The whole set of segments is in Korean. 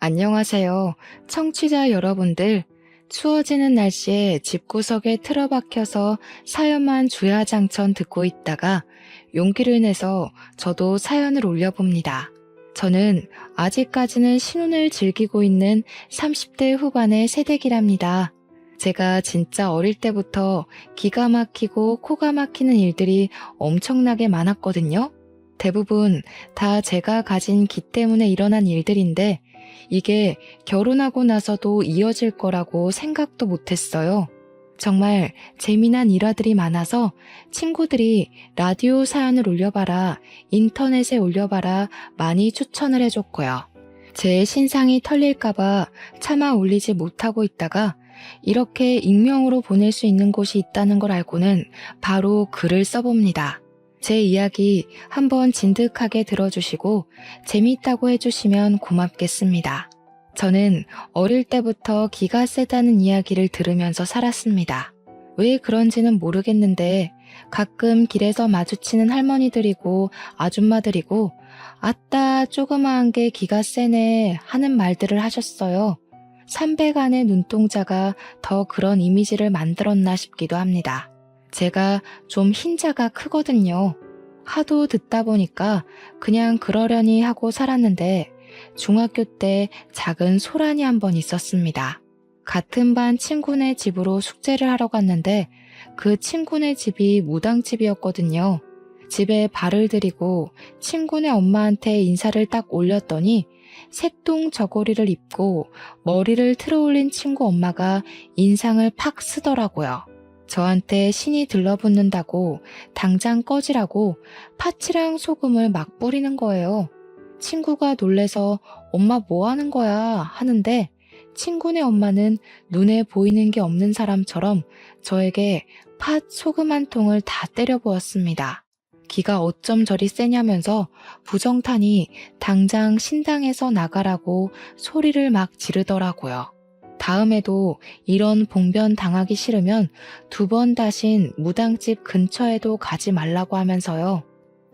안녕하세요. 청취자 여러분들, 추워지는 날씨에 집구석에 틀어박혀서 사연만 주야장천 듣고 있다가 용기를 내서 저도 사연을 올려봅니다. 저는 아직까지는 신혼을 즐기고 있는 30대 후반의 새댁이랍니다. 제가 진짜 어릴 때부터 기가 막히고 코가 막히는 일들이 엄청나게 많았거든요. 대부분 다 제가 가진 기 때문에 일어난 일들인데 이게 결혼하고 나서도 이어질 거라고 생각도 못했어요. 정말 재미난 일화들이 많아서 친구들이 라디오 사연을 올려봐라, 인터넷에 올려봐라 많이 추천을 해줬고요. 제 신상이 털릴까봐 차마 올리지 못하고 있다가 이렇게 익명으로 보낼 수 있는 곳이 있다는 걸 알고는 바로 글을 써봅니다. 제 이야기 한번 진득하게 들어주시고 재미있다고 해주시면 고맙겠습니다. 저는 어릴 때부터 기가 세다는 이야기를 들으면서 살았습니다. 왜 그런지는 모르겠는데 가끔 길에서 마주치는 할머니들이고 아줌마들이고 아따 조그마한 게 기가 세네 하는 말들을 하셨어요. 300안의 눈동자가 더 그런 이미지를 만들었나 싶기도 합니다. 제가 좀 흰자가 크거든요. 하도 듣다 보니까 그냥 그러려니 하고 살았는데 중학교 때 작은 소란이 한 번 있었습니다. 같은 반 친구네 집으로 숙제를 하러 갔는데 그 친구네 집이 무당집이었거든요. 집에 발을 들이고 친구네 엄마한테 인사를 딱 올렸더니 색동 저고리를 입고 머리를 틀어올린 친구 엄마가 인상을 팍 쓰더라고요. 저한테 신이 들러붙는다고 당장 꺼지라고 파치랑 소금을 막 뿌리는 거예요. 친구가 놀래서 엄마 뭐 하는 거야 하는데 친구네 엄마는 눈에 보이는 게 없는 사람처럼 저에게 팥 소금 한 통을 다 때려 부었습니다. 기가 어쩜 저리 세냐면서 부정타니 당장 신당에서 나가라고 소리를 막 지르더라고요. 다음에도 이런 봉변 당하기 싫으면 2번 다신 무당집 근처에도 가지 말라고 하면서요.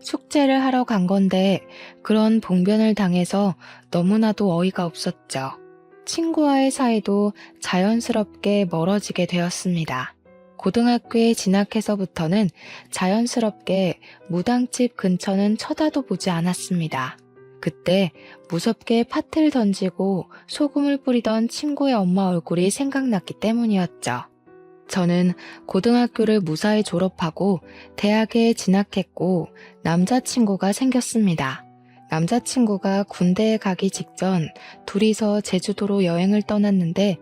숙제를 하러 간 건데 그런 봉변을 당해서 너무나도 어이가 없었죠. 친구와의 사이도 자연스럽게 멀어지게 되었습니다. 고등학교에 진학해서부터는 자연스럽게 무당집 근처는 쳐다도 보지 않았습니다. 그때 무섭게 팥을 던지고 소금을 뿌리던 친구의 엄마 얼굴이 생각났기 때문이었죠. 저는 고등학교를 무사히 졸업하고 대학에 진학했고 남자친구가 생겼습니다. 남자친구가 군대에 가기 직전 둘이서 제주도로 여행을 떠났는데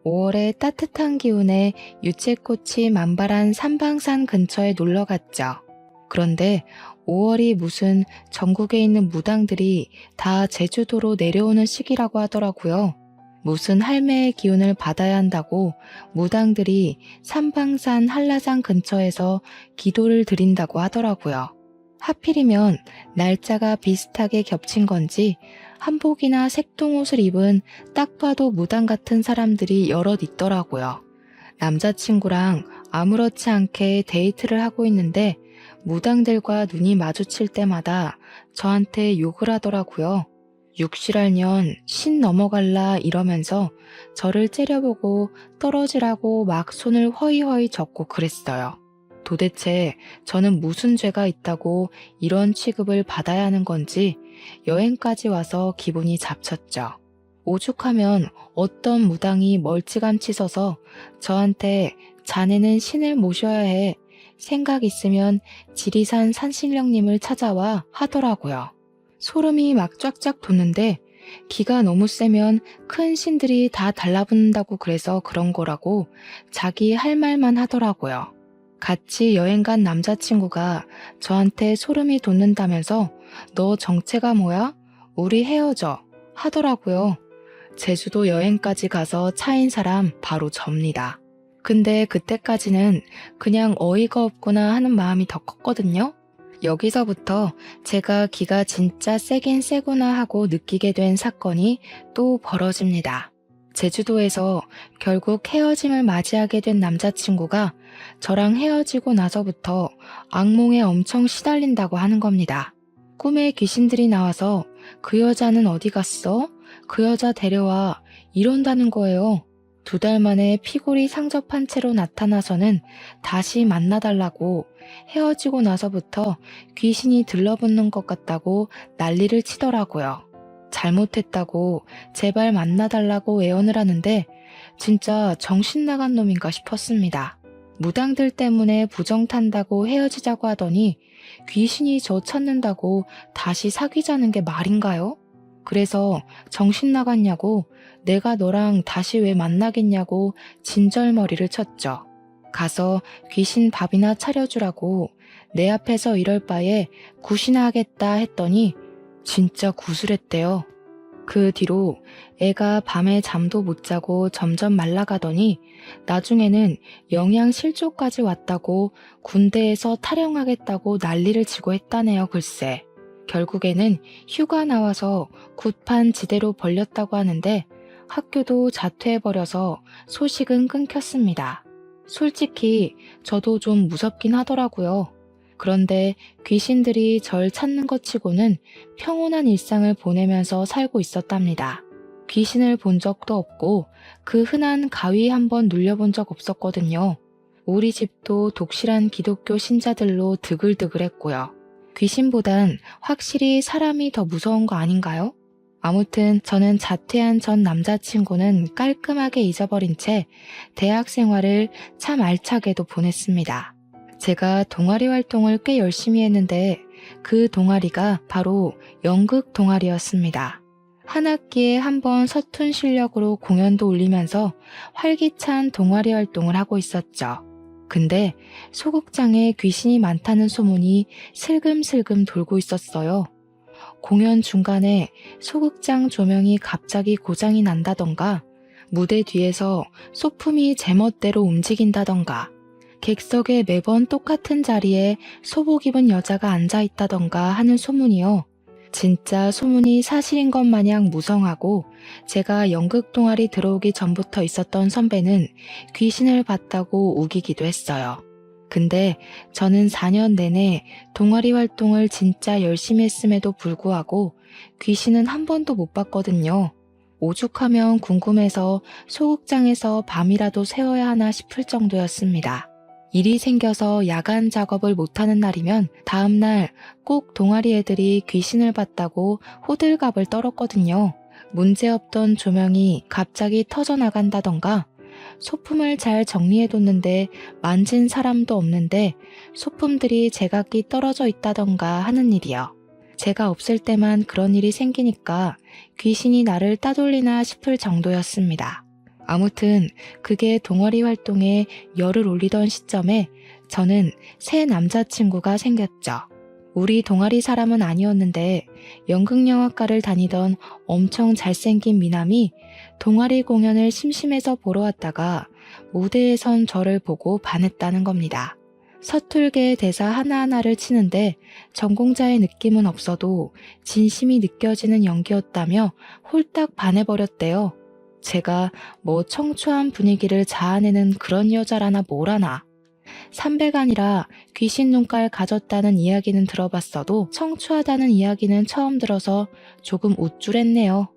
5월의 따뜻한 기운에 유채꽃이 만발한 삼방산 근처에 놀러 갔죠. 그런데 5월이 무슨 전국에 있는 무당들이 다 제주도로 내려오는 시기라고 하더라고요. 무슨 할매의 기운을 받아야 한다고 무당들이 삼방산 한라산 근처에서 기도를 드린다고 하더라고요. 하필이면 날짜가 비슷하게 겹친 건지 한복이나 색동옷을 입은 딱 봐도 무당 같은 사람들이 여럿 있더라고요. 남자친구랑 아무렇지 않게 데이트를 하고 있는데 무당들과 눈이 마주칠 때마다 저한테 욕을 하더라고요. 육실할년 신 넘어갈라 이러면서 저를 째려보고 떨어지라고 막 손을 허이허이 젓고 그랬어요. 도대체 저는 무슨 죄가 있다고 이런 취급을 받아야 하는 건지 여행까지 와서 기분이 잡쳤죠. 오죽하면 어떤 무당이 멀찌감치 서서 저한테 자네는 신을 모셔야 해. 생각 있으면 지리산 산신령님을 찾아와 하더라고요. 소름이 막 쫙쫙 돋는데 기가 너무 세면 큰 신들이 다 달라붙는다고 그래서 그런 거라고 자기 할 말만 하더라고요. 같이 여행 간 남자친구가 저한테 소름이 돋는다면서 너 정체가 뭐야? 우리 헤어져 하더라고요. 제주도 여행까지 가서 차인 사람 바로 접니다. 근데 그때까지는 그냥 어이가 없구나 하는 마음이 더 컸거든요. 여기서부터 제가 기가 진짜 세긴 세구나 하고 느끼게 된 사건이 또 벌어집니다. 제주도에서 결국 헤어짐을 맞이하게 된 남자친구가 저랑 헤어지고 나서부터 악몽에 엄청 시달린다고 하는 겁니다. 꿈에 귀신들이 나와서 그 여자는 어디 갔어? 그 여자 데려와 이런다는 거예요. 2달 만에 피골이 상접한 채로 나타나서는 다시 만나달라고 헤어지고 나서부터 귀신이 들러붙는 것 같다고 난리를 치더라고요. 잘못했다고 제발 만나달라고 애원을 하는데 진짜 정신 나간 놈인가 싶었습니다. 무당들 때문에 부정 탄다고 헤어지자고 하더니 귀신이 저 찾는다고 다시 사귀자는 게 말인가요? 그래서 정신 나갔냐고 내가 너랑 다시 왜 만나겠냐고 진절머리를 쳤죠. 가서 귀신 밥이나 차려주라고 내 앞에서 이럴 바에 굿이나 하겠다 했더니 진짜 구슬했대요. 그 뒤로 애가 밤에 잠도 못 자고 점점 말라가더니 나중에는 영양실조까지 왔다고 군대에서 탈영하겠다고 난리를 치고 했다네요. 글쎄. 결국에는 휴가 나와서 굿판 지대로 벌렸다고 하는데 학교도 자퇴해버려서 소식은 끊겼습니다. 솔직히 저도 좀 무섭긴 하더라고요. 그런데 귀신들이 절 찾는 것 치고는 평온한 일상을 보내면서 살고 있었답니다. 귀신을 본 적도 없고 그 흔한 가위 한번 눌려본 적 없었거든요. 우리 집도 독실한 기독교 신자들로 드글드글했고요. 귀신보단 확실히 사람이 더 무서운 거 아닌가요? 아무튼 저는 자퇴한 전 남자친구는 깔끔하게 잊어버린 채 대학 생활을 참 알차게도 보냈습니다. 제가 동아리 활동을 꽤 열심히 했는데 그 동아리가 바로 연극 동아리였습니다. 한 학기에 한 번 서툰 실력으로 공연도 올리면서 활기찬 동아리 활동을 하고 있었죠. 근데 소극장에 귀신이 많다는 소문이 슬금슬금 돌고 있었어요. 공연 중간에 소극장 조명이 갑자기 고장이 난다던가 무대 뒤에서 소품이 제멋대로 움직인다던가 객석에 매번 똑같은 자리에 소복 입은 여자가 앉아있다던가 하는 소문이요. 진짜 소문이 사실인 것 마냥 무성하고 제가 연극 동아리 들어오기 전부터 있었던 선배는 귀신을 봤다고 우기기도 했어요. 근데 저는 4년 내내 동아리 활동을 진짜 열심히 했음에도 불구하고 귀신은 한 번도 못 봤거든요. 오죽하면 궁금해서 소극장에서 밤이라도 새워야 하나 싶을 정도였습니다. 일이 생겨서 야간 작업을 못하는 날이면 다음날 꼭 동아리 애들이 귀신을 봤다고 호들갑을 떨었거든요. 문제없던 조명이 갑자기 터져나간다던가 소품을 잘 정리해뒀는데 만진 사람도 없는데 소품들이 제각기 떨어져 있다던가 하는 일이요. 제가 없을 때만 그런 일이 생기니까 귀신이 나를 따돌리나 싶을 정도였습니다. 아무튼 그게 동아리 활동에 열을 올리던 시점에 저는 새 남자친구가 생겼죠. 우리 동아리 사람은 아니었는데 연극영화과를 다니던 엄청 잘생긴 미남이 동아리 공연을 심심해서 보러 왔다가 무대에 선 저를 보고 반했다는 겁니다. 서툴게 대사 하나하나를 치는데 전공자의 느낌은 없어도 진심이 느껴지는 연기였다며 홀딱 반해버렸대요. 제가 뭐 청초한 분위기를 자아내는 그런 여자라나 뭐라나. 삼배가 아니라 귀신 눈깔 가졌다는 이야기는 들어봤어도 청초하다는 이야기는 처음 들어서 조금 우쭐했네요.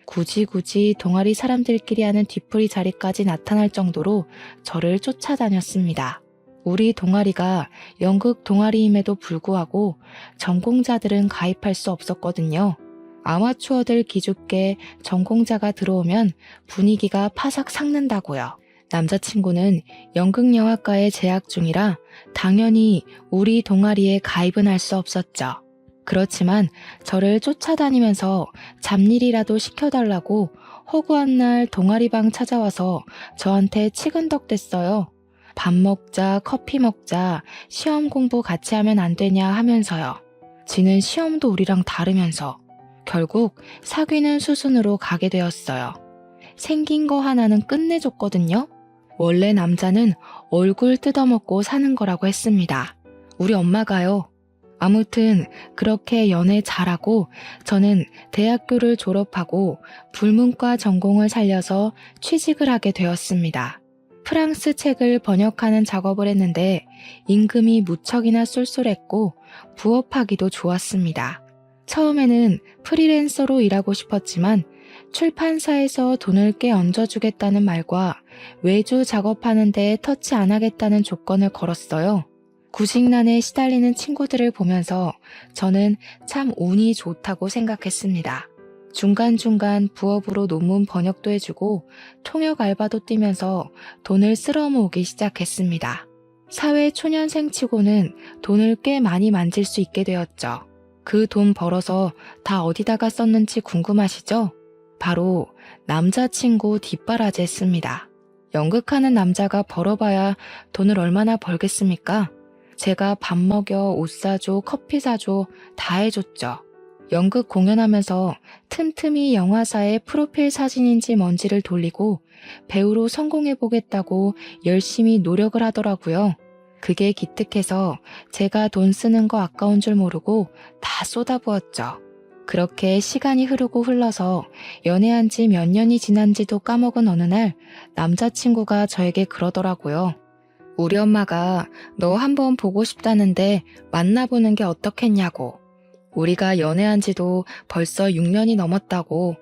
굳이 동아리 사람들끼리 하는 뒤풀이 자리까지 나타날 정도로 저를 쫓아다녔습니다. 우리 동아리가 연극 동아리임에도 불구하고 전공자들은 가입할 수 없었거든요. 아마추어들 기죽게 전공자가 들어오면 분위기가 파삭 삭는다고요. 남자친구는 연극영화과에 재학 중이라 당연히 우리 동아리에 가입은 할 수 없었죠. 그렇지만 저를 쫓아다니면서 잡일이라도 시켜달라고 허구한 날 동아리방 찾아와서 저한테 치근덕댔어요. 밥 먹자, 커피 먹자, 시험 공부 같이 하면 안 되냐 하면서요. 지는 시험도 우리랑 다르면서. 결국 사귀는 수순으로 가게 되었어요. 생긴 거 하나는 끝내줬거든요. 원래 남자는 얼굴 뜯어먹고 사는 거라고 했습니다. 우리 엄마가요. 아무튼 그렇게 연애 잘하고 저는 대학교를 졸업하고 불문과 전공을 살려서 취직을 하게 되었습니다. 프랑스 책을 번역하는 작업을 했는데 임금이 무척이나 쏠쏠했고 부업하기도 좋았습니다. 처음에는 프리랜서로 일하고 싶었지만 출판사에서 돈을 꽤 얹어주겠다는 말과 외주 작업하는데 터치 안 하겠다는 조건을 걸었어요. 구직난에 시달리는 친구들을 보면서 저는 참 운이 좋다고 생각했습니다. 중간중간 부업으로 논문 번역도 해주고 통역 알바도 뛰면서 돈을 쓸어 모으기 시작했습니다. 사회 초년생 치고는 돈을 꽤 많이 만질 수 있게 되었죠. 그 돈 벌어서 다 어디다가 썼는지 궁금하시죠? 바로 남자친구 뒷바라지 했습니다. 연극하는 남자가 벌어봐야 돈을 얼마나 벌겠습니까? 제가 밥 먹여, 옷 사줘, 커피 사줘 다 해줬죠. 연극 공연하면서 틈틈이 영화사의 프로필 사진인지 뭔지를 돌리고 배우로 성공해보겠다고 열심히 노력을 하더라고요. 그게 기특해서 제가 돈 쓰는 거 아까운 줄 모르고 다 쏟아부었죠. 그렇게 시간이 흘러서 연애한 지 몇 년이 지난지도 까먹은 어느 날 남자친구가 저에게 그러더라고요. 우리 엄마가 너 한번 보고 싶다는데 만나보는 게 어떻겠냐고. 우리가 연애한 지도 벌써 6년이 넘었다고.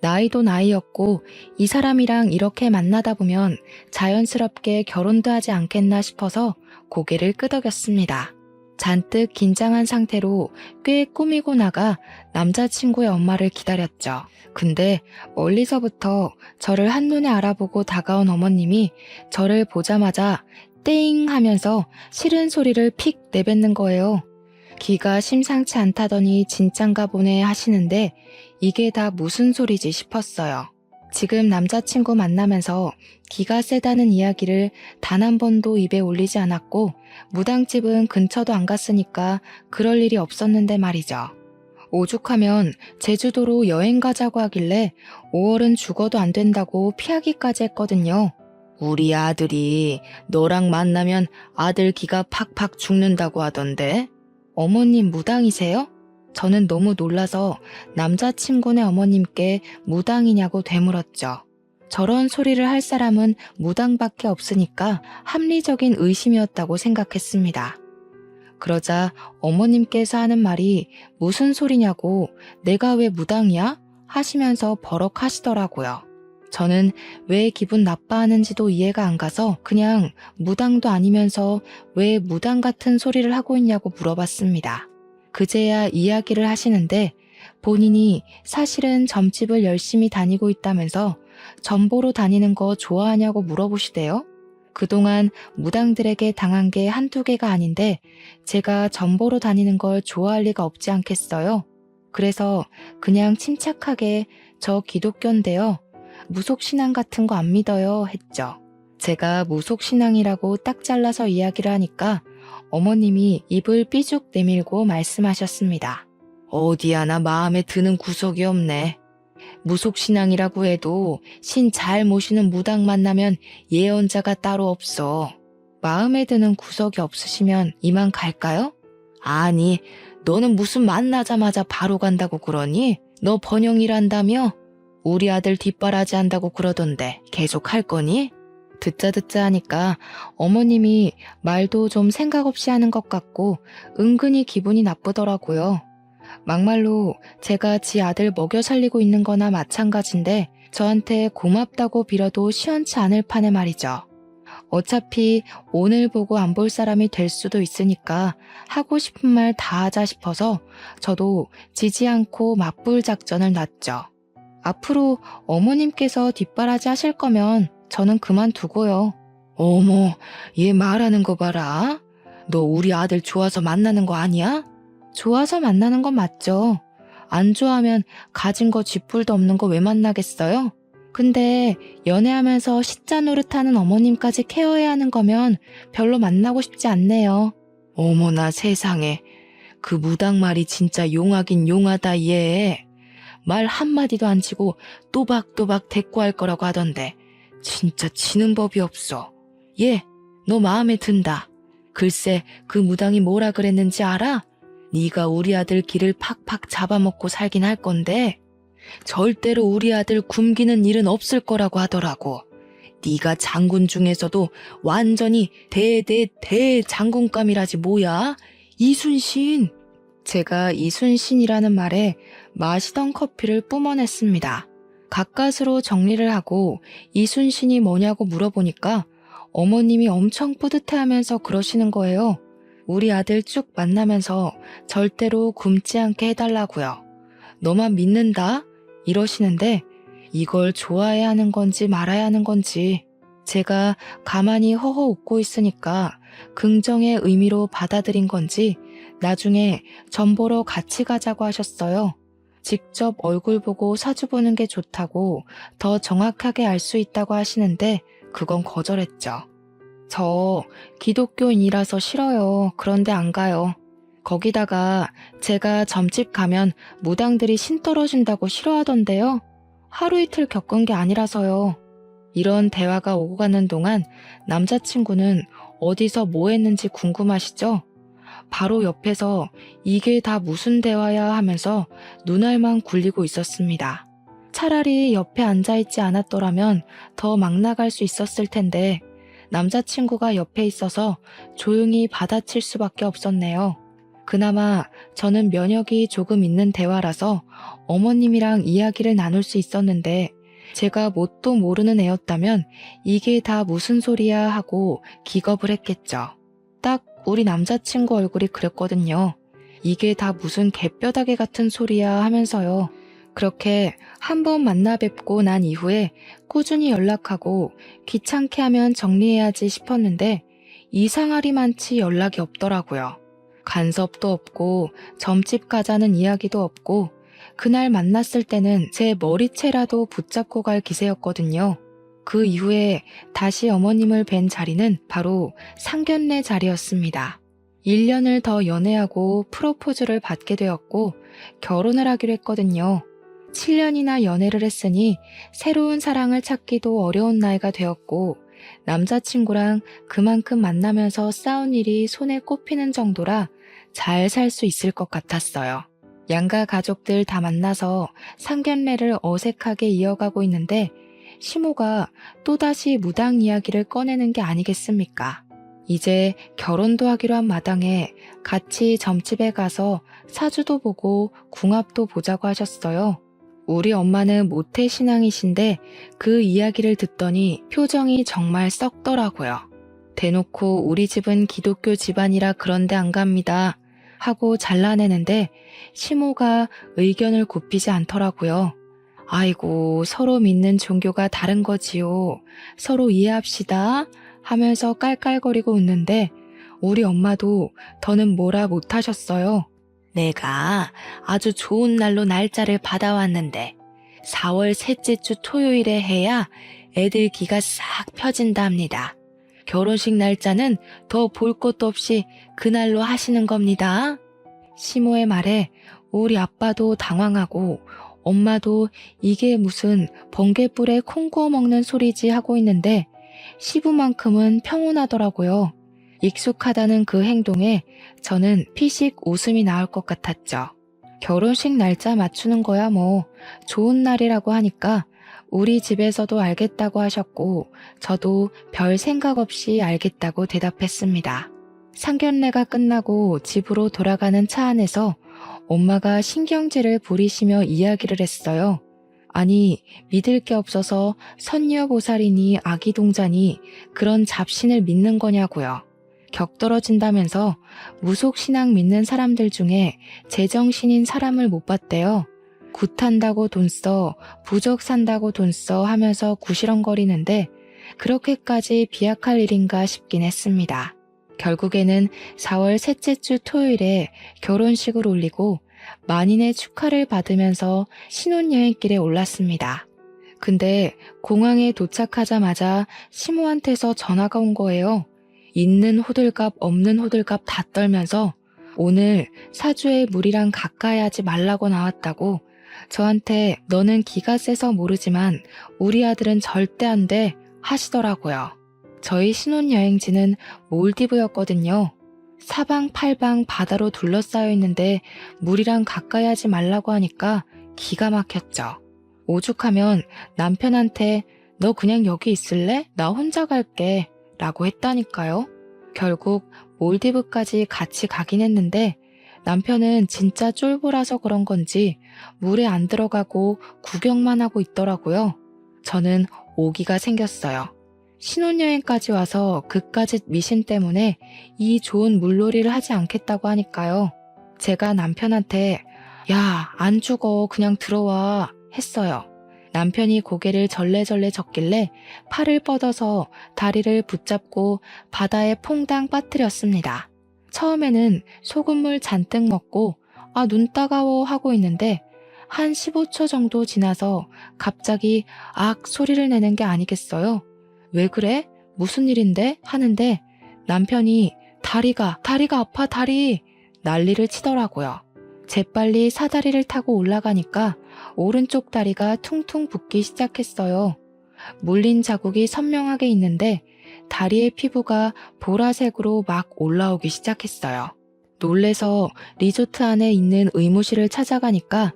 나이도 나이였고 이 사람이랑 이렇게 만나다 보면 자연스럽게 결혼도 하지 않겠나 싶어서 고개를 끄덕였습니다. 잔뜩 긴장한 상태로 꽤 꾸미고 나가 남자친구의 엄마를 기다렸죠. 근데 멀리서부터 저를 한눈에 알아보고 다가온 어머님이 저를 보자마자 땡 하면서 싫은 소리를 픽 내뱉는 거예요. 기가 심상치 않다더니 진짠가 보네 하시는데 이게 다 무슨 소리지 싶었어요. 지금 남자친구 만나면서 기가 세다는 이야기를 단 한 번도 입에 올리지 않았고 무당집은 근처도 안 갔으니까 그럴 일이 없었는데 말이죠. 오죽하면 제주도로 여행 가자고 하길래 5월은 죽어도 안 된다고 피하기까지 했거든요. 우리 아들이 너랑 만나면 아들 기가 팍팍 죽는다고 하던데? 어머님 무당이세요? 저는 너무 놀라서 남자친구네 어머님께 무당이냐고 되물었죠. 저런 소리를 할 사람은 무당밖에 없으니까 합리적인 의심이었다고 생각했습니다. 그러자 어머님께서 하는 말이 무슨 소리냐고 내가 왜 무당이야? 하시면서 버럭 하시더라고요. 저는 왜 기분 나빠하는지도 이해가 안 가서 그냥 무당도 아니면서 왜 무당 같은 소리를 하고 있냐고 물어봤습니다. 그제야 이야기를 하시는데 본인이 사실은 점집을 열심히 다니고 있다면서 점보러 다니는 거 좋아하냐고 물어보시대요. 그동안 무당들에게 당한 게 한두 개가 아닌데 제가 점보러 다니는 걸 좋아할 리가 없지 않겠어요. 그래서 그냥 침착하게 저 기독교인데요. 무속신앙 같은 거 안 믿어요 했죠. 제가 무속신앙이라고 딱 잘라서 이야기를 하니까 어머님이 입을 삐죽 내밀고 말씀하셨습니다. 어디 하나 마음에 드는 구석이 없네. 무속신앙이라고 해도 신 잘 모시는 무당 만나면 예언자가 따로 없어. 마음에 드는 구석이 없으시면 이만 갈까요? 아니, 너는 무슨 만나자마자 바로 간다고 그러니? 너 번영이란다며? 우리 아들 뒷바라지 한다고 그러던데 계속 할 거니? 듣자 하니까 어머님이 말도 좀 생각 없이 하는 것 같고 은근히 기분이 나쁘더라고요. 막말로 제가 지 아들 먹여 살리고 있는 거나 마찬가지인데 저한테 고맙다고 빌어도 시원치 않을 판에 말이죠. 어차피 오늘 보고 안 볼 사람이 될 수도 있으니까 하고 싶은 말 다 하자 싶어서 저도 지지 않고 맞불 작전을 놨죠. 앞으로 어머님께서 뒷바라지 하실 거면 저는 그만두고요. 어머, 얘 말하는 거 봐라. 너 우리 아들 좋아서 만나는 거 아니야? 좋아서 만나는 건 맞죠. 안 좋아하면 가진 거 쥐뿔도 없는 거 왜 만나겠어요? 근데 연애하면서 시자 노릇하는 어머님까지 케어해야 하는 거면 별로 만나고 싶지 않네요. 어머나 세상에. 그 무당 말이 진짜 용하긴 용하다 얘. 말 한마디도 안 치고 또박또박 대꾸할 거라고 하던데 진짜 치는 법이 없어. 얘, 너 마음에 든다. 글쎄 그 무당이 뭐라 그랬는지 알아? 네가 우리 아들 길을 팍팍 잡아먹고 살긴 할 건데 절대로 우리 아들 굶기는 일은 없을 거라고 하더라고. 네가 장군 중에서도 완전히 대장군감이라지 뭐야? 이순신. 제가 이순신이라는 말에 마시던 커피를 뿜어냈습니다. 가까스로 정리를 하고 이순신이 뭐냐고 물어보니까 어머님이 엄청 뿌듯해하면서 그러시는 거예요. 우리 아들 쭉 만나면서 절대로 굶지 않게 해달라고요. 너만 믿는다? 이러시는데 이걸 좋아해야 하는 건지 말아야 하는 건지 제가 가만히 허허 웃고 있으니까 긍정의 의미로 받아들인 건지 나중에 전 보러 같이 가자고 하셨어요. 직접 얼굴 보고 사주 보는 게 좋다고 더 정확하게 알 수 있다고 하시는데 그건 거절했죠. 저 기독교인이라서 싫어요. 그런데 안 가요. 거기다가 제가 점집 가면 무당들이 신 떨어진다고 싫어하던데요. 하루 이틀 겪은 게 아니라서요. 이런 대화가 오고 가는 동안 남자친구는 어디서 뭐 했는지 궁금하시죠? 바로 옆에서 이게 다 무슨 대화야 하면서 눈알만 굴리고 있었습니다. 차라리 옆에 앉아있지 않았더라면 더 막 나갈 수 있었을 텐데 남자친구가 옆에 있어서 조용히 받아칠 수밖에 없었네요. 그나마 저는 면역이 조금 있는 대화라서 어머님이랑 이야기를 나눌 수 있었는데 제가 뭣도 모르는 애였다면 이게 다 무슨 소리야 하고 기겁을 했겠죠. 딱 우리 남자친구 얼굴이 그랬거든요. 이게 다 무슨 개뼈다귀 같은 소리야 하면서요. 그렇게 한 번 만나 뵙고 난 이후에 꾸준히 연락하고 귀찮게 하면 정리해야지 싶었는데 이상하리만치 연락이 없더라고요. 간섭도 없고 점집 가자는 이야기도 없고 그날 만났을 때는 제 머리채라도 붙잡고 갈 기세였거든요. 그 이후에 다시 어머님을 뵌 자리는 바로 상견례 자리였습니다. 1년을 더 연애하고 프로포즈를 받게 되었고 결혼을 하기로 했거든요. 7년이나 연애를 했으니 새로운 사랑을 찾기도 어려운 나이가 되었고 남자친구랑 그만큼 만나면서 싸운 일이 손에 꼽히는 정도라 잘 살 수 있을 것 같았어요. 양가 가족들 다 만나서 상견례를 어색하게 이어가고 있는데 시모가 또다시 무당 이야기를 꺼내는 게 아니겠습니까? 이제 결혼도 하기로 한 마당에 같이 점집에 가서 사주도 보고 궁합도 보자고 하셨어요. 우리 엄마는 모태신앙이신데 그 이야기를 듣더니 표정이 정말 썩더라고요. 대놓고 우리 집은 기독교 집안이라 그런데 안 갑니다 하고 잘라내는데 시모가 의견을 굽히지 않더라고요. 아이고, 서로 믿는 종교가 다른 거지요. 서로 이해합시다 하면서 깔깔거리고 웃는데 우리 엄마도 더는 뭐라 못하셨어요. 내가 아주 좋은 날로 날짜를 받아왔는데 4월 셋째 주 토요일에 해야 애들 기가 싹 펴진답니다. 결혼식 날짜는 더 볼 것도 없이 그날로 하시는 겁니다. 시모의 말에 우리 아빠도 당황하고 엄마도 이게 무슨 번개불에 콩 구워 먹는 소리지 하고 있는데 시부만큼은 평온하더라고요. 익숙하다는 그 행동에 저는 피식 웃음이 나올 것 같았죠. 결혼식 날짜 맞추는 거야 뭐 좋은 날이라고 하니까 우리 집에서도 알겠다고 하셨고 저도 별 생각 없이 알겠다고 대답했습니다. 상견례가 끝나고 집으로 돌아가는 차 안에서 엄마가 신경질을 부리시며 이야기를 했어요. 아니, 믿을 게 없어서 선녀보살이니 아기동자니 그런 잡신을 믿는 거냐고요. 격떨어진다면서 무속신앙 믿는 사람들 중에 제정신인 사람을 못 봤대요. 굿한다고 돈 써, 부적 산다고 돈 써 하면서 구시렁거리는데 그렇게까지 비약할 일인가 싶긴 했습니다. 결국에는 4월 셋째 주 토요일에 결혼식을 올리고 만인의 축하를 받으면서 신혼여행길에 올랐습니다. 근데 공항에 도착하자마자 시모한테서 전화가 온 거예요. 있는 호들갑 없는 호들갑 다 떨면서 오늘 사주에 물이랑 가까이 하지 말라고 나왔다고 저한테 너는 기가 세서 모르지만 우리 아들은 절대 안 돼 하시더라고요. 저희 신혼여행지는 몰디브였거든요. 사방팔방 바다로 둘러싸여 있는데 물이랑 가까이 하지 말라고 하니까 기가 막혔죠. 오죽하면 남편한테 너 그냥 여기 있을래? 나 혼자 갈게 라고 했다니까요. 결국 몰디브까지 같이 가긴 했는데 남편은 진짜 쫄보라서 그런 건지 물에 안 들어가고 구경만 하고 있더라고요. 저는 오기가 생겼어요. 신혼여행까지 와서 그까짓 미신 때문에 이 좋은 물놀이를 하지 않겠다고 하니까요. 제가 남편한테 야, 안 죽어. 그냥 들어와 했어요. 남편이 고개를 절레절레 젓길래 팔을 뻗어서 다리를 붙잡고 바다에 퐁당 빠뜨렸습니다. 처음에는 소금물 잔뜩 먹고 눈 따가워 하고 있는데 한 15초 정도 지나서 갑자기 악 소리를 내는 게 아니겠어요? 왜 그래? 무슨 일인데? 하는데 남편이 다리가 아파 다리 난리를 치더라고요. 재빨리 사다리를 타고 올라가니까 오른쪽 다리가 퉁퉁 붓기 시작했어요. 물린 자국이 선명하게 있는데 다리의 피부가 보라색으로 막 올라오기 시작했어요. 놀래서 리조트 안에 있는 의무실을 찾아가니까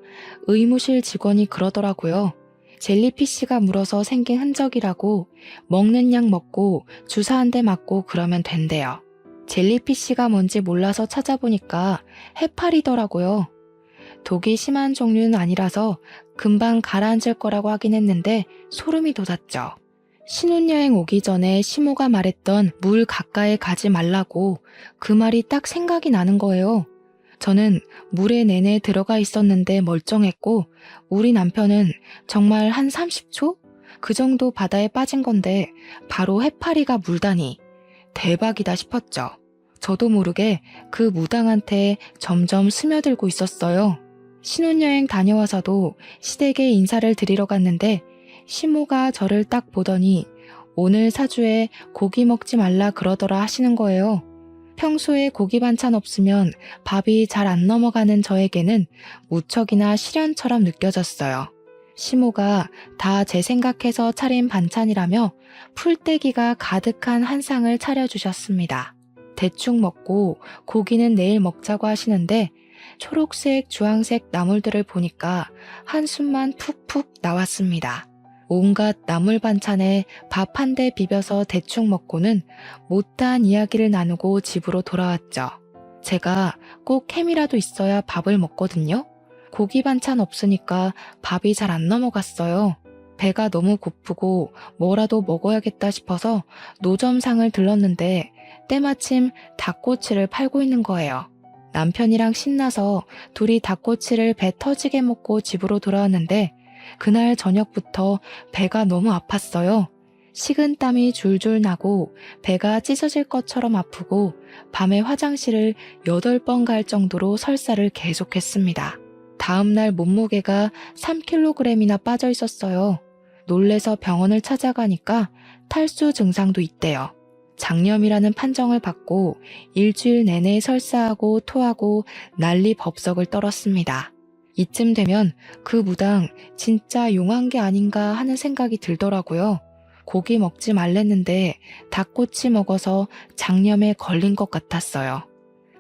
의무실 직원이 그러더라고요. 젤리피쉬가 물어서 생긴 흔적이라고 먹는 약 먹고 주사 한 대 맞고 그러면 된대요. 젤리피쉬가 뭔지 몰라서 찾아보니까 해파리더라고요. 독이 심한 종류는 아니라서 금방 가라앉을 거라고 하긴 했는데 소름이 돋았죠. 신혼여행 오기 전에 시모가 말했던 물 가까이 가지 말라고 그 말이 딱 생각이 나는 거예요. 저는 물에 내내 들어가 있었는데 멀쩡했고 우리 남편은 정말 한 30초? 그 정도 바다에 빠진 건데 바로 해파리가 물다니 대박이다 싶었죠. 저도 모르게 그 무당한테 점점 스며들고 있었어요. 신혼여행 다녀와서도 시댁에 인사를 드리러 갔는데 시모가 저를 딱 보더니 오늘 사주에 고기 먹지 말라 그러더라 하시는 거예요. 평소에 고기 반찬 없으면 밥이 잘 안 넘어가는 저에게는 무척이나 시련처럼 느껴졌어요. 시모가 다 제 생각해서 차린 반찬이라며 풀떼기가 가득한 한 상을 차려주셨습니다. 대충 먹고 고기는 내일 먹자고 하시는데 초록색, 주황색 나물들을 보니까 한숨만 푹푹 나왔습니다. 온갖 나물 반찬에 밥 한 대 비벼서 대충 먹고는 못다한 이야기를 나누고 집으로 돌아왔죠. 제가 꼭 햄이라도 있어야 밥을 먹거든요. 고기 반찬 없으니까 밥이 잘 안 넘어갔어요. 배가 너무 고프고 뭐라도 먹어야겠다 싶어서 노점상을 들렀는데 때마침 닭꼬치를 팔고 있는 거예요. 남편이랑 신나서 둘이 닭꼬치를 배 터지게 먹고 집으로 돌아왔는데 그날 저녁부터 배가 너무 아팠어요. 식은 땀이 줄줄 나고 배가 찢어질 것처럼 아프고 밤에 화장실을 8번 갈 정도로 설사를 계속했습니다. 다음날 몸무게가 3kg이나 빠져 있었어요. 놀래서 병원을 찾아가니까 탈수 증상도 있대요. 장염이라는 판정을 받고 일주일 내내 설사하고 토하고 난리 법석을 떨었습니다. 이쯤 되면 그 무당 진짜 용한 게 아닌가 하는 생각이 들더라고요. 고기 먹지 말랬는데 닭꼬치 먹어서 장염에 걸린 것 같았어요.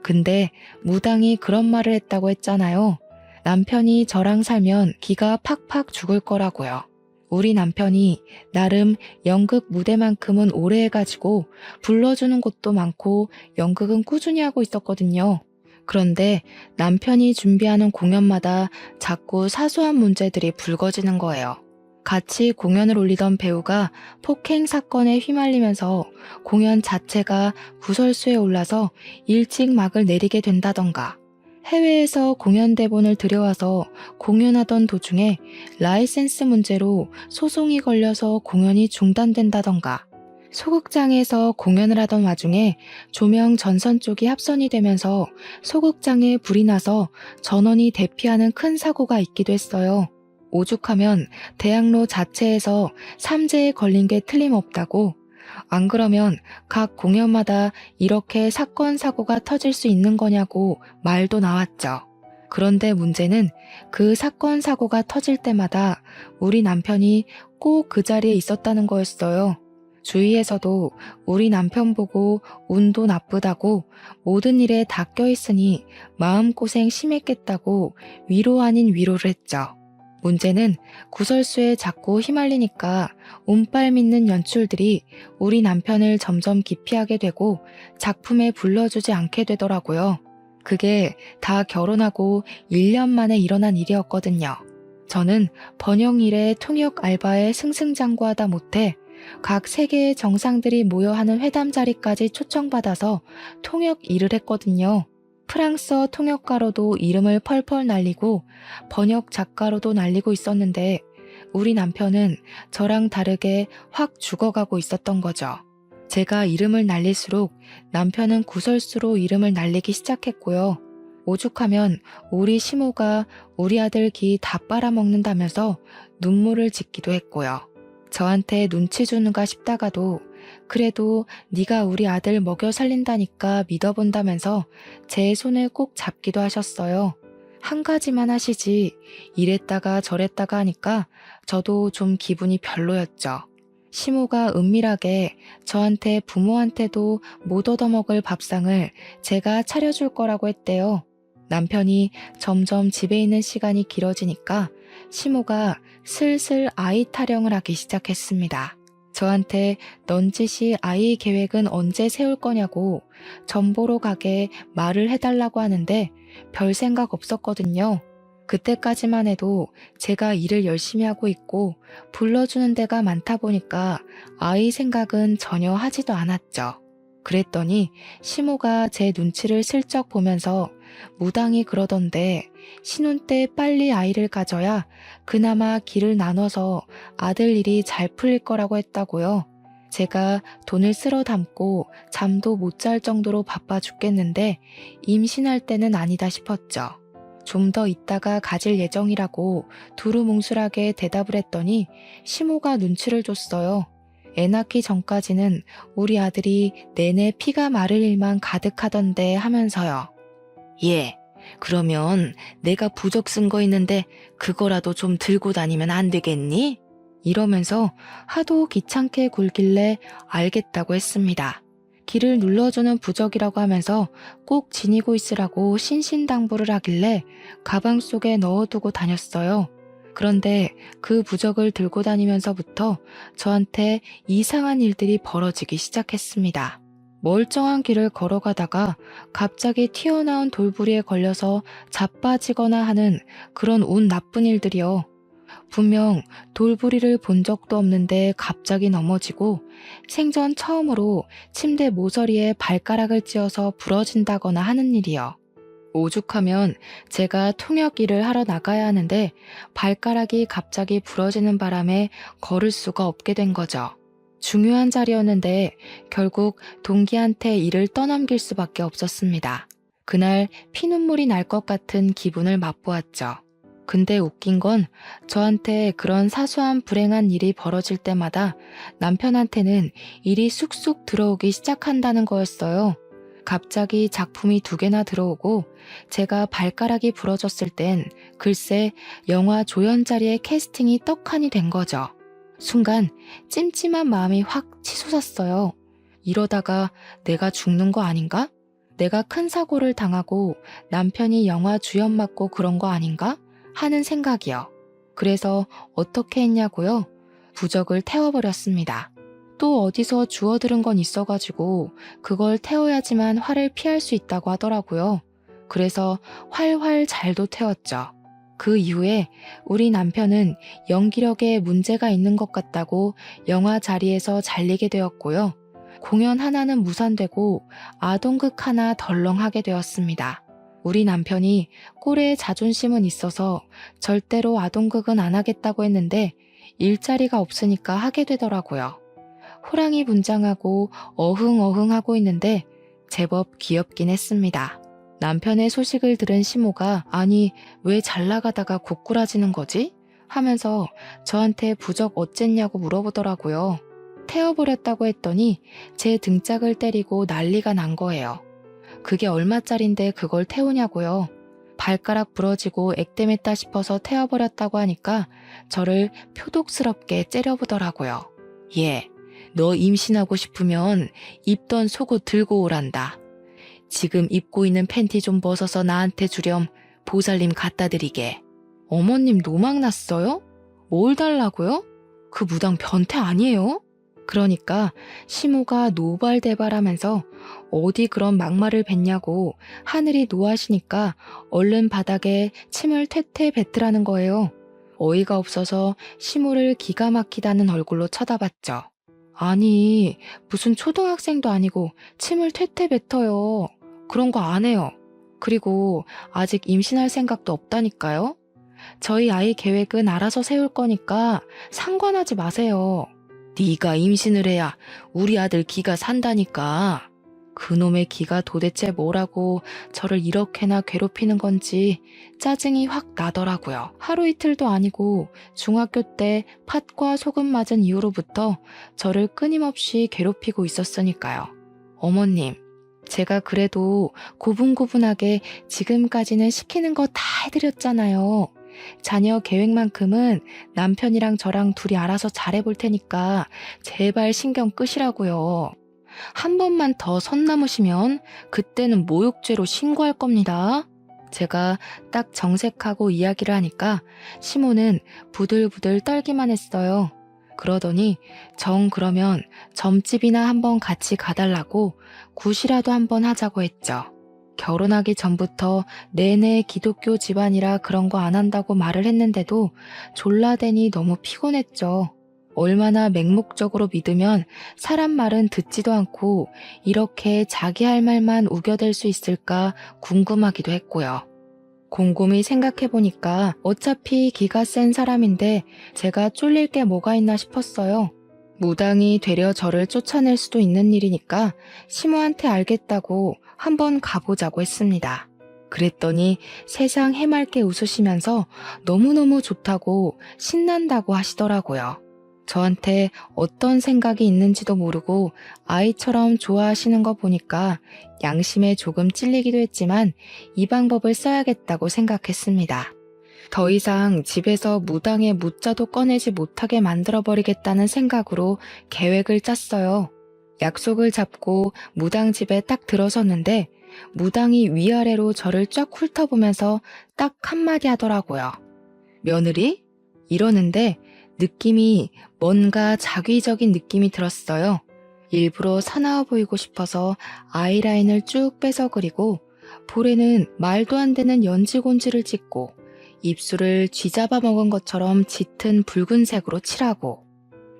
근데 무당이 그런 말을 했다고 했잖아요. 남편이 저랑 살면 기가 팍팍 죽을 거라고요. 우리 남편이 나름 연극 무대만큼은 오래 해가지고 불러주는 곳도 많고 연극은 꾸준히 하고 있었거든요. 그런데 남편이 준비하는 공연마다 자꾸 사소한 문제들이 불거지는 거예요. 같이 공연을 올리던 배우가 폭행 사건에 휘말리면서 공연 자체가 구설수에 올라서 일찍 막을 내리게 된다던가, 해외에서 공연 대본을 들여와서 공연하던 도중에 라이센스 문제로 소송이 걸려서 공연이 중단된다던가, 소극장에서 공연을 하던 와중에 조명 전선 쪽이 합선이 되면서 소극장에 불이 나서 전원이 대피하는 큰 사고가 있기도 했어요. 오죽하면 대학로 자체에서 삼재에 걸린 게 틀림없다고, 안 그러면 각 공연마다 이렇게 사건 사고가 터질 수 있는 거냐고 말도 나왔죠. 그런데 문제는 그 사건 사고가 터질 때마다 우리 남편이 꼭 그 자리에 있었다는 거였어요. 주위에서도 우리 남편 보고 운도 나쁘다고 모든 일에 다 껴있으니 마음고생 심했겠다고 위로 아닌 위로를 했죠. 문제는 구설수에 자꾸 휘말리니까 운빨 믿는 연출들이 우리 남편을 점점 기피하게 되고 작품에 불러주지 않게 되더라고요. 그게 다 결혼하고 1년 만에 일어난 일이었거든요. 저는 번영 일에 통역 알바에 승승장구하다 못해 각 세계의 정상들이 모여 하는 회담 자리까지 초청받아서 통역 일을 했거든요. 프랑스어 통역가로도 이름을 펄펄 날리고 번역 작가로도 날리고 있었는데 우리 남편은 저랑 다르게 확 죽어가고 있었던 거죠. 제가 이름을 날릴수록 남편은 구설수로 이름을 날리기 시작했고요. 오죽하면 우리 시모가 우리 아들 기 다 빨아먹는다면서 눈물을 짓기도 했고요. 저한테 눈치 주는가 싶다가도 그래도 네가 우리 아들 먹여 살린다니까 믿어본다면서 제 손을 꼭 잡기도 하셨어요. 한 가지만 하시지 이랬다가 저랬다가 하니까 저도 좀 기분이 별로였죠. 시모가 은밀하게 저한테 부모한테도 못 얻어먹을 밥상을 제가 차려줄 거라고 했대요. 남편이 점점 집에 있는 시간이 길어지니까 시모가 슬슬 아이 타령을 하기 시작했습니다. 저한테 넌지시 아이 계획은 언제 세울 거냐고 전보로 가게 말을 해달라고 하는데 별 생각 없었거든요. 그때까지만 해도 제가 일을 열심히 하고 있고 불러주는 데가 많다 보니까 아이 생각은 전혀 하지도 않았죠. 그랬더니 시모가 제 눈치를 슬쩍 보면서 무당이 그러던데 신혼 때 빨리 아이를 가져야 그나마 길을 나눠서 아들 일이 잘 풀릴 거라고 했다고요. 제가 돈을 쓸어 담고 잠도 못 잘 정도로 바빠 죽겠는데 임신할 때는 아니다 싶었죠. 좀 더 있다가 가질 예정이라고 두루뭉술하게 대답을 했더니 시모가 눈치를 줬어요. 애 낳기 전까지는 우리 아들이 내내 피가 마를 일만 가득하던데 하면서요. 예, 그러면 내가 부적 쓴 거 있는데 그거라도 좀 들고 다니면 안 되겠니? 이러면서 하도 귀찮게 굴길래 알겠다고 했습니다. 길을 눌러주는 부적이라고 하면서 꼭 지니고 있으라고 신신당부를 하길래 가방 속에 넣어두고 다녔어요. 그런데 그 부적을 들고 다니면서부터 저한테 이상한 일들이 벌어지기 시작했습니다. 멀쩡한 길을 걸어가다가 갑자기 튀어나온 돌부리에 걸려서 자빠지거나 하는 그런 운 나쁜 일들이요. 분명 돌부리를 본 적도 없는데 갑자기 넘어지고 생전 처음으로 침대 모서리에 발가락을 찧어서 부러진다거나 하는 일이요. 오죽하면 제가 통역 일을 하러 나가야 하는데 발가락이 갑자기 부러지는 바람에 걸을 수가 없게 된 거죠. 중요한 자리였는데 결국 동기한테 일을 떠넘길 수밖에 없었습니다. 그날 피눈물이 날 것 같은 기분을 맛보았죠. 근데 웃긴 건 저한테 그런 사소한 불행한 일이 벌어질 때마다 남편한테는 일이 쑥쑥 들어오기 시작한다는 거였어요. 갑자기 작품이 2개나 들어오고 제가 발가락이 부러졌을 땐 글쎄 영화 조연자리의 캐스팅이 떡하니 된 거죠. 순간 찜찜한 마음이 확 치솟았어요. 이러다가 내가 죽는 거 아닌가? 내가 큰 사고를 당하고 남편이 영화 주연 맡고 그런 거 아닌가? 하는 생각이요. 그래서 어떻게 했냐고요? 부적을 태워버렸습니다. 또 어디서 주워들은 건 있어가지고 그걸 태워야지만 화를 피할 수 있다고 하더라고요. 그래서 활활 잘도 태웠죠. 그 이후에 우리 남편은 연기력에 문제가 있는 것 같다고 영화 자리에서 잘리게 되었고요. 공연 하나는 무산되고 아동극 하나 덜렁하게 되었습니다. 우리 남편이 꼴에 자존심은 있어서 절대로 아동극은 안 하겠다고 했는데 일자리가 없으니까 하게 되더라고요. 호랑이 분장하고 어흥어흥하고 있는데 제법 귀엽긴 했습니다. 남편의 소식을 들은 시모가 아니 왜 잘 나가다가 고꾸라지는 거지? 하면서 저한테 부적 어쨌냐고 물어보더라고요. 태워버렸다고 했더니 제 등짝을 때리고 난리가 난 거예요. 그게 얼마짜린데 그걸 태우냐고요. 발가락 부러지고 액땜했다 싶어서 태워버렸다고 하니까 저를 표독스럽게 째려보더라고요. 예, 너 임신하고 싶으면 입던 속옷 들고 오란다. 지금 입고 있는 팬티 좀 벗어서 나한테 주렴. 보살님 갖다 드리게. 어머님 노망 났어요? 뭘 달라고요? 그 무당 변태 아니에요? 그러니까 시모가 노발대발하면서 어디 그런 막말을 뱉냐고 하늘이 노하시니까 얼른 바닥에 침을 퇴퇴 뱉으라는 거예요. 어이가 없어서 시모를 기가 막히다는 얼굴로 쳐다봤죠. 아니, 무슨 초등학생도 아니고 침을 퇴퇴 뱉어요. 그런 거 안 해요. 그리고 아직 임신할 생각도 없다니까요. 저희 아이 계획은 알아서 세울 거니까 상관하지 마세요. 네가 임신을 해야 우리 아들 기가 산다니까. 그놈의 기가 도대체 뭐라고 저를 이렇게나 괴롭히는 건지 짜증이 확 나더라고요. 하루 이틀도 아니고 중학교 때 팥과 소금 맞은 이후로부터 저를 끊임없이 괴롭히고 있었으니까요. 어머님, 제가 그래도 고분고분하게 지금까지는 시키는 거 다 해드렸잖아요. 자녀 계획만큼은 남편이랑 저랑 둘이 알아서 잘해볼 테니까 제발 신경 끄시라고요. 한 번만 더 선 넘으시면 그때는 모욕죄로 신고할 겁니다. 제가 딱 정색하고 이야기를 하니까 시모는 부들부들 떨기만 했어요. 그러더니 정 그러면 점집이나 한번 같이 가달라고 굿이라도 한번 하자고 했죠. 결혼하기 전부터 내내 기독교 집안이라 그런 거 안 한다고 말을 했는데도 졸라대니 너무 피곤했죠. 얼마나 맹목적으로 믿으면 사람 말은 듣지도 않고 이렇게 자기 할 말만 우겨댈 수 있을까 궁금하기도 했고요. 곰곰이 생각해보니까 어차피 기가 센 사람인데 제가 쫄릴 게 뭐가 있나 싶었어요. 무당이 되려 저를 쫓아낼 수도 있는 일이니까 시모한테 알겠다고 한번 가보자고 했습니다. 그랬더니 세상 해맑게 웃으시면서 너무너무 좋다고 신난다고 하시더라고요. 저한테 어떤 생각이 있는지도 모르고 아이처럼 좋아하시는 거 보니까 양심에 조금 찔리기도 했지만 이 방법을 써야겠다고 생각했습니다. 더 이상 집에서 무당의 무자도 꺼내지 못하게 만들어버리겠다는 생각으로 계획을 짰어요. 약속을 잡고 무당 집에 딱 들어섰는데 무당이 위아래로 저를 쫙 훑어보면서 딱 한마디 하더라고요. 며느리? 이러는데 느낌이 뭔가 자기적인 느낌이 들었어요. 일부러 사나워 보이고 싶어서 아이라인을 쭉 빼서 그리고 볼에는 말도 안 되는 연지곤지를 찍고 입술을 쥐잡아 먹은 것처럼 짙은 붉은색으로 칠하고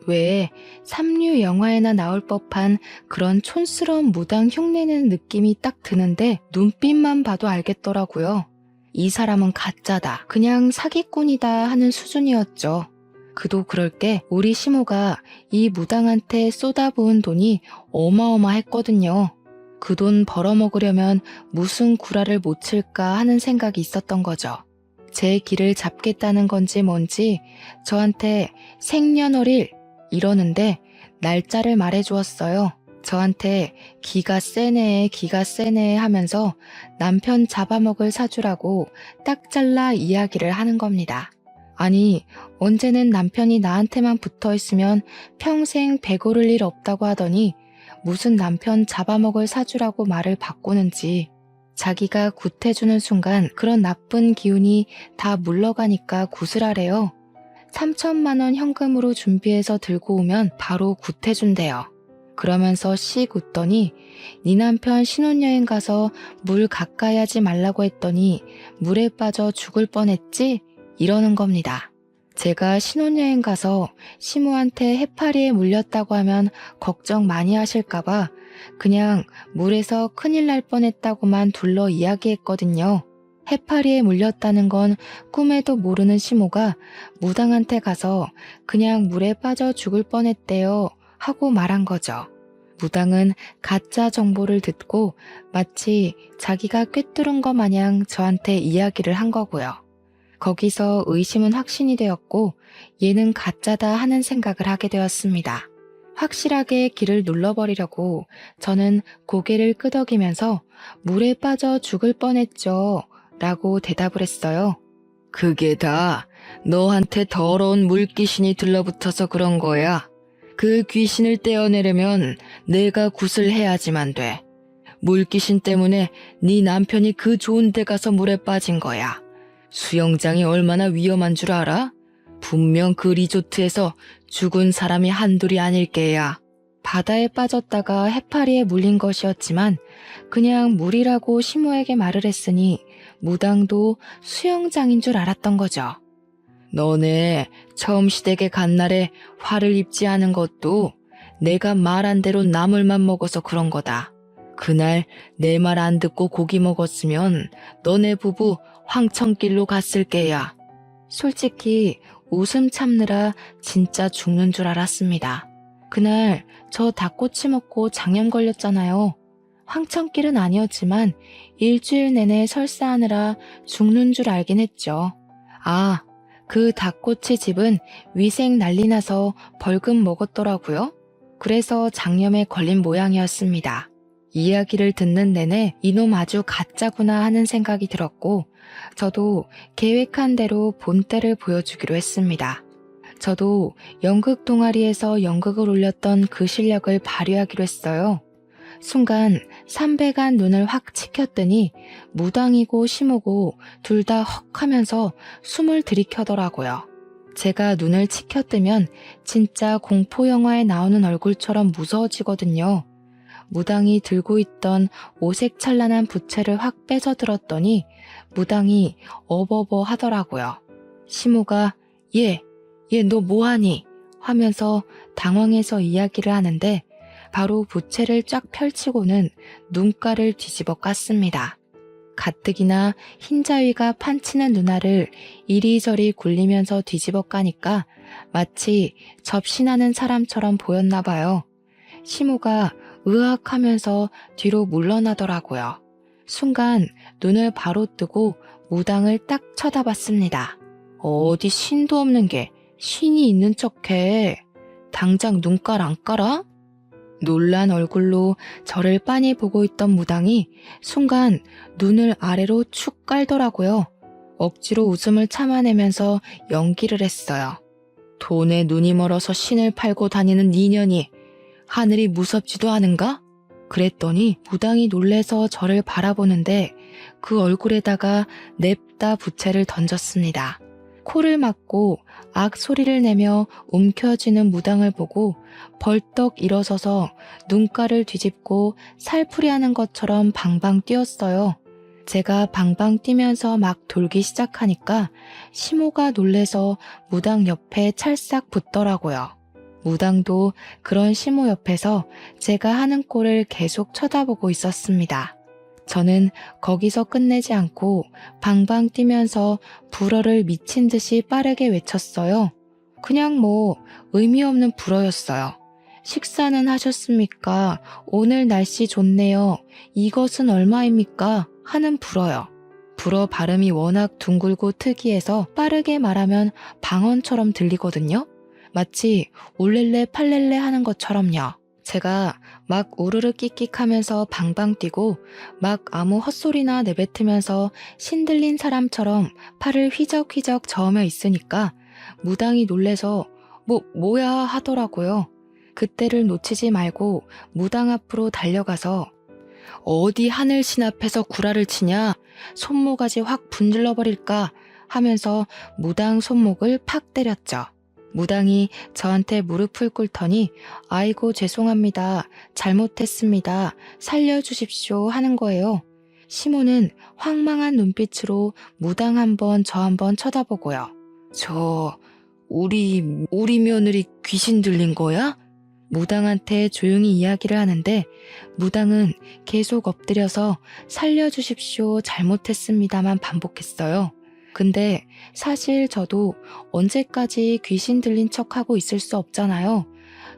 왜 삼류 영화에나 나올 법한 그런 촌스러운 무당 흉내내는 느낌이 딱 드는데 눈빛만 봐도 알겠더라고요. 이 사람은 가짜다. 그냥 사기꾼이다 하는 수준이었죠. 그도 그럴 게 우리 시모가 이 무당한테 쏟아부은 돈이 어마어마했거든요. 그 돈 벌어먹으려면 무슨 구라를 못 칠까 하는 생각이 있었던 거죠. 제 길을 잡겠다는 건지 뭔지 저한테 생년월일 이러는데 날짜를 말해주었어요. 저한테 기가 세네 하면서 남편 잡아먹을 사주라고 딱 잘라 이야기를 하는 겁니다. 아니, 언제는 남편이 나한테만 붙어있으면 평생 배고를 일 없다고 하더니 무슨 남편 잡아먹을 사주라고 말을 바꾸는지 자기가 굿해주는 순간 그런 나쁜 기운이 다 물러가니까 굿을 하래요. 3천만 원 현금으로 준비해서 들고 오면 바로 굿해준대요. 그러면서 씩 웃더니 네 남편 신혼여행 가서 물 가까이 하지 말라고 했더니 물에 빠져 죽을 뻔했지? 이러는 겁니다. 제가 신혼여행 가서 시모한테 해파리에 물렸다고 하면 걱정 많이 하실까봐 그냥 물에서 큰일 날 뻔했다고만 둘러 이야기했거든요. 해파리에 물렸다는 건 꿈에도 모르는 시모가 무당한테 가서 그냥 물에 빠져 죽을 뻔했대요 하고 말한 거죠. 무당은 가짜 정보를 듣고 마치 자기가 꿰뚫은 것 마냥 저한테 이야기를 한 거고요. 거기서 의심은 확신이 되었고 얘는 가짜다 하는 생각을 하게 되었습니다. 확실하게 길을 눌러버리려고 저는 고개를 끄덕이면서 물에 빠져 죽을 뻔했죠 라고 대답을 했어요. 그게 다 너한테 더러운 물귀신이 들러붙어서 그런 거야. 그 귀신을 떼어내려면 내가 굿을 해야지만 돼. 물귀신 때문에 네 남편이 그 좋은 데 가서 물에 빠진 거야. 수영장이 얼마나 위험한 줄 알아? 분명 그 리조트에서 죽은 사람이 한둘이 아닐 게야. 바다에 빠졌다가 해파리에 물린 것이었지만 그냥 물이라고 시모에게 말을 했으니 무당도 수영장인 줄 알았던 거죠. 너네 처음 시댁에 간 날에 화를 입지 않은 것도 내가 말한 대로 나물만 먹어서 그런 거다. 그날 내 말 안 듣고 고기 먹었으면 너네 부부 황천길로 갔을 게야. 솔직히 웃음 참느라 진짜 죽는 줄 알았습니다. 그날 저 닭꼬치 먹고 장염 걸렸잖아요. 황천길은 아니었지만 일주일 내내 설사하느라 죽는 줄 알긴 했죠. 아, 그 닭꼬치 집은 위생 난리 나서 벌금 먹었더라고요. 그래서 장염에 걸린 모양이었습니다. 이야기를 듣는 내내 이놈 아주 가짜구나 하는 생각이 들었고 저도 계획한 대로 본때를 보여주기로 했습니다. 저도 연극 동아리에서 연극을 올렸던 그 실력을 발휘하기로 했어요. 순간 삼배간 눈을 확 치켰더니 무당이고 시모고 둘 다 헉 하면서 숨을 들이켜더라고요. 제가 눈을 치켜뜨면 진짜 공포영화에 나오는 얼굴처럼 무서워지거든요. 무당이 들고 있던 오색 찬란한 부채를 확 빼서 들었더니 무당이 어버버 하더라고요. 시모가 얘 너 뭐하니? 하면서 당황해서 이야기를 하는데 바로 부채를 쫙 펼치고는 눈가를 뒤집어 깠습니다. 가뜩이나 흰자위가 판치는 누나를 이리저리 굴리면서 뒤집어 까니까 마치 접신하는 사람처럼 보였나 봐요. 시모가 으악하면서 뒤로 물러나더라고요. 순간 눈을 바로 뜨고 무당을 딱 쳐다봤습니다. 어디 신도 없는 게 신이 있는 척해. 당장 눈깔 안 깔아? 놀란 얼굴로 저를 빤히 보고 있던 무당이 순간 눈을 아래로 축 깔더라고요. 억지로 웃음을 참아내면서 연기를 했어요. 돈에 눈이 멀어서 신을 팔고 다니는 니년이 하늘이 무섭지도 않은가? 그랬더니 무당이 놀래서 저를 바라보는데 그 얼굴에다가 냅다 부채를 던졌습니다. 코를 막고 악 소리를 내며 움켜쥐는 무당을 보고 벌떡 일어서서 눈가를 뒤집고 살풀이하는 것처럼 방방 뛰었어요. 제가 방방 뛰면서 막 돌기 시작하니까 시모가 놀래서 무당 옆에 찰싹 붙더라고요. 무당도 그런 시모 옆에서 제가 하는 꼴을 계속 쳐다보고 있었습니다. 저는 거기서 끝내지 않고 방방 뛰면서 불어를 미친 듯이 빠르게 외쳤어요. 그냥 의미 없는 불어였어요. 식사는 하셨습니까? 오늘 날씨 좋네요. 이것은 얼마입니까? 하는 불어요. 불어 발음이 워낙 둥글고 특이해서 빠르게 말하면 방언처럼 들리거든요. 마치 올렐레 팔렐레 하는 것처럼요. 제가 막 우르르 끽끽하면서 방방 뛰고 막 아무 헛소리나 내뱉으면서 신들린 사람처럼 팔을 휘적휘적 저으며 있으니까 무당이 놀래서 뭐야 하더라고요. 그때를 놓치지 말고 무당 앞으로 달려가서 어디 하늘신 앞에서 구라를 치냐? 손모가지 확 분질러 버릴까? 하면서 무당 손목을 팍 때렸죠. 무당이 저한테 무릎을 꿇더니 아이고 죄송합니다. 잘못했습니다. 살려주십시오 하는 거예요. 시모는 황망한 눈빛으로 무당 한 번 저 한 번 쳐다보고요. 우리 며느리 귀신 들린 거야? 무당한테 조용히 이야기를 하는데 무당은 계속 엎드려서 살려주십시오. 잘못했습니다만 반복했어요. 근데 사실 저도 언제까지 귀신 들린 척하고 있을 수 없잖아요.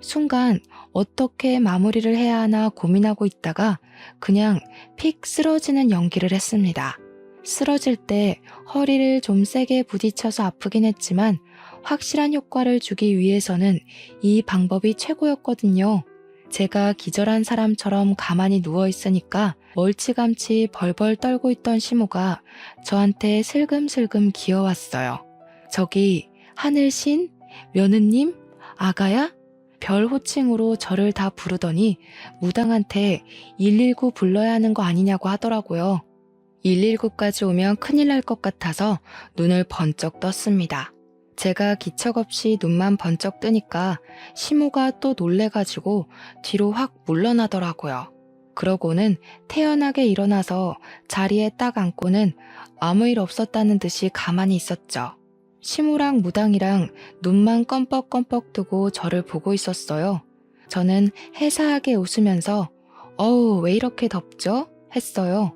순간 어떻게 마무리를 해야 하나 고민하고 있다가 그냥 픽 쓰러지는 연기를 했습니다. 쓰러질 때 허리를 좀 세게 부딪혀서 아프긴 했지만 확실한 효과를 주기 위해서는 이 방법이 최고였거든요. 제가 기절한 사람처럼 가만히 누워있으니까 멀찌감치 벌벌 떨고 있던 시모가 저한테 슬금슬금 기어왔어요. 저기 하늘신? 며느님? 아가야? 별 호칭으로 저를 다 부르더니 무당한테 119 불러야 하는 거 아니냐고 하더라고요. 119까지 오면 큰일 날 것 같아서 눈을 번쩍 떴습니다. 제가 기척없이 눈만 번쩍 뜨니까 시모가 또 놀래가지고 뒤로 확 물러나더라고요. 그러고는 태연하게 일어나서 자리에 딱 앉고는 아무 일 없었다는 듯이 가만히 있었죠. 시모랑 무당이랑 눈만 껌뻑껌뻑 뜨고 저를 보고 있었어요. 저는 해사하게 웃으면서 어우 왜 이렇게 덥죠? 했어요.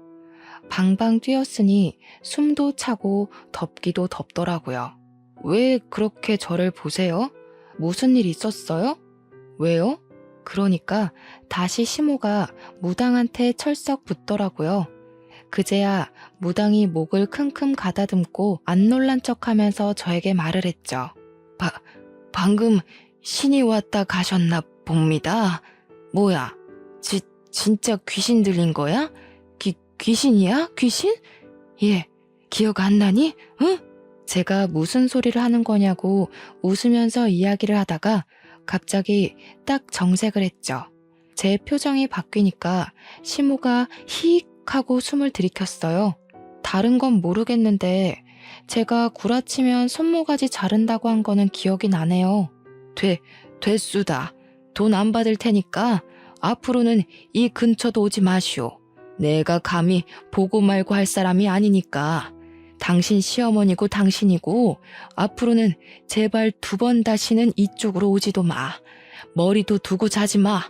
방방 뛰었으니 숨도 차고 덥기도 덥더라고요. 왜 그렇게 저를 보세요? 무슨 일 있었어요? 왜요? 그러니까 다시 시모가 무당한테 철썩 붙더라고요. 그제야 무당이 목을 킁킁 가다듬고 안 놀란 척하면서 저에게 말을 했죠. 방금 신이 왔다 가셨나 봅니다. 뭐야? 진짜 귀신 들린 거야? 귀신이야? 귀신? 예, 기억 안 나니? 응? 제가 무슨 소리를 하는 거냐고 웃으면서 이야기를 하다가 갑자기 딱 정색을 했죠. 제 표정이 바뀌니까 시모가 히익 하고 숨을 들이켰어요. 다른 건 모르겠는데 제가 구라치면 손모가지 자른다고 한 거는 기억이 나네요. 됐수다. 돈 안 받을 테니까 앞으로는 이 근처도 오지 마시오. 내가 감히 보고 말고 할 사람이 아니니까. 당신 시어머니고 당신이고 앞으로는 제발 2번 다시는 이쪽으로 오지도 마. 머리도 두고 자지 마.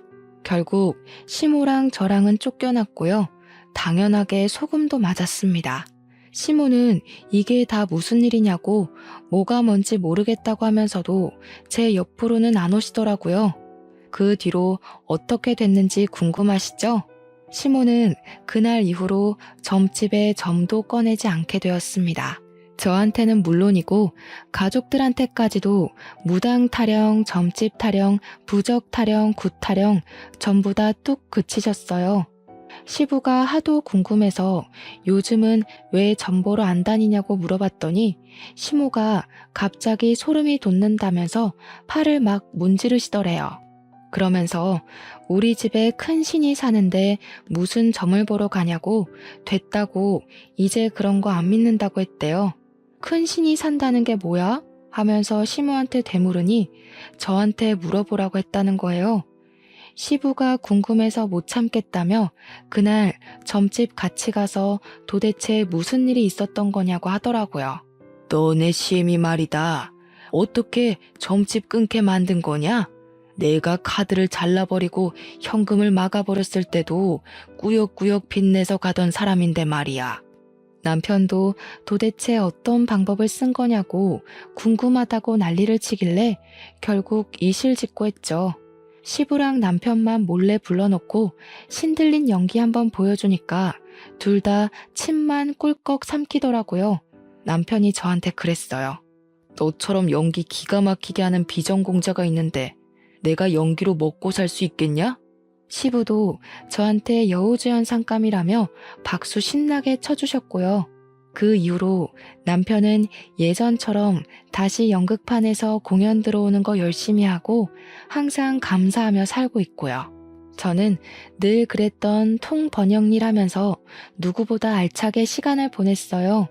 결국 시모랑 저랑은 쫓겨났고요. 당연하게 소금도 맞았습니다. 시모는 이게 다 무슨 일이냐고 뭐가 뭔지 모르겠다고 하면서도 제 옆으로는 안 오시더라고요. 그 뒤로 어떻게 됐는지 궁금하시죠? 시모는 그날 이후로 점집에 점도 꺼내지 않게 되었습니다. 저한테는 물론이고 가족들한테까지도 무당 타령, 점집 타령, 부적 타령, 굿 타령 전부 다 뚝 그치셨어요. 시부가 하도 궁금해서 요즘은 왜 점보러 안 다니냐고 물어봤더니 시모가 갑자기 소름이 돋는다면서 팔을 막 문지르시더래요. 그러면서 우리 집에 큰 신이 사는데 무슨 점을 보러 가냐고 됐다고 이제 그런 거 안 믿는다고 했대요. 큰 신이 산다는 게 뭐야? 하면서 시모한테 되물으니 저한테 물어보라고 했다는 거예요. 시부가 궁금해서 못 참겠다며 그날 점집 같이 가서 도대체 무슨 일이 있었던 거냐고 하더라고요. 너네 시엠이 말이다. 어떻게 점집 끊게 만든 거냐? 내가 카드를 잘라버리고 현금을 막아버렸을 때도 꾸역꾸역 빚내서 가던 사람인데 말이야. 남편도 도대체 어떤 방법을 쓴 거냐고 궁금하다고 난리를 치길래 결국 이실직고했죠. 시부랑 남편만 몰래 불러놓고 신들린 연기 한번 보여주니까 둘 다 침만 꿀꺽 삼키더라고요. 남편이 저한테 그랬어요. 너처럼 연기 기가 막히게 하는 비전공자가 있는데 내가 연기로 먹고 살 수 있겠냐? 시부도 저한테 여우주연 상감이라며 박수 신나게 쳐주셨고요. 그 이후로 남편은 예전처럼 다시 연극판에서 공연 들어오는 거 열심히 하고 항상 감사하며 살고 있고요. 저는 늘 그랬던 통번역일 하면서 누구보다 알차게 시간을 보냈어요.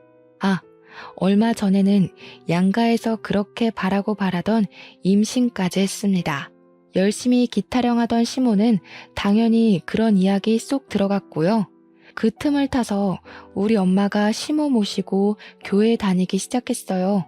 얼마 전에는 양가에서 그렇게 바라고 바라던 임신까지 했습니다. 열심히 기타령하던 시모는 당연히 그런 이야기 쏙 들어갔고요. 그 틈을 타서 우리 엄마가 시모 모시고 교회 다니기 시작했어요.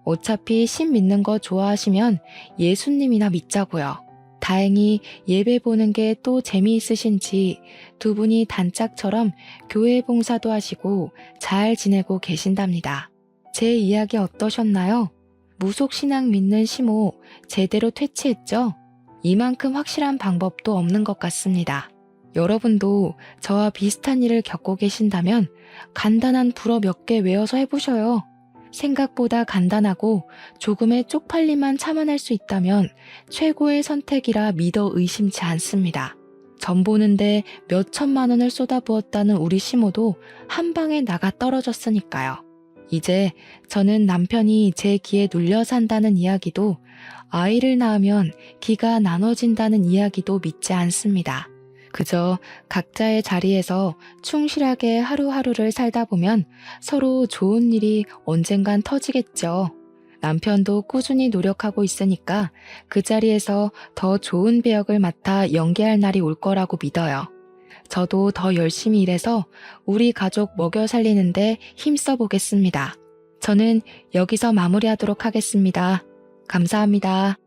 어차피 신 믿는 거 좋아하시면 예수님이나 믿자고요. 다행히 예배 보는 게 또 재미있으신지 두 분이 단짝처럼 교회 봉사도 하시고 잘 지내고 계신답니다. 제 이야기 어떠셨나요? 무속신앙 믿는 시모 제대로 퇴치했죠? 이만큼 확실한 방법도 없는 것 같습니다. 여러분도 저와 비슷한 일을 겪고 계신다면 간단한 불어 몇 개 외워서 해보셔요. 생각보다 간단하고 조금의 쪽팔림만 참아낼 수 있다면 최고의 선택이라 믿어 의심치 않습니다. 점 보는데 몇 천만 원을 쏟아부었다는 우리 시모도 한 방에 나가 떨어졌으니까요. 이제 저는 남편이 제 기에 눌려 산다는 이야기도 아이를 낳으면 기가 나눠진다는 이야기도 믿지 않습니다. 그저 각자의 자리에서 충실하게 하루하루를 살다 보면 서로 좋은 일이 언젠간 터지겠죠. 남편도 꾸준히 노력하고 있으니까 그 자리에서 더 좋은 배역을 맡아 연기할 날이 올 거라고 믿어요. 저도 더 열심히 일해서 우리 가족 먹여 살리는데 힘써 보겠습니다. 저는 여기서 마무리하도록 하겠습니다. 감사합니다.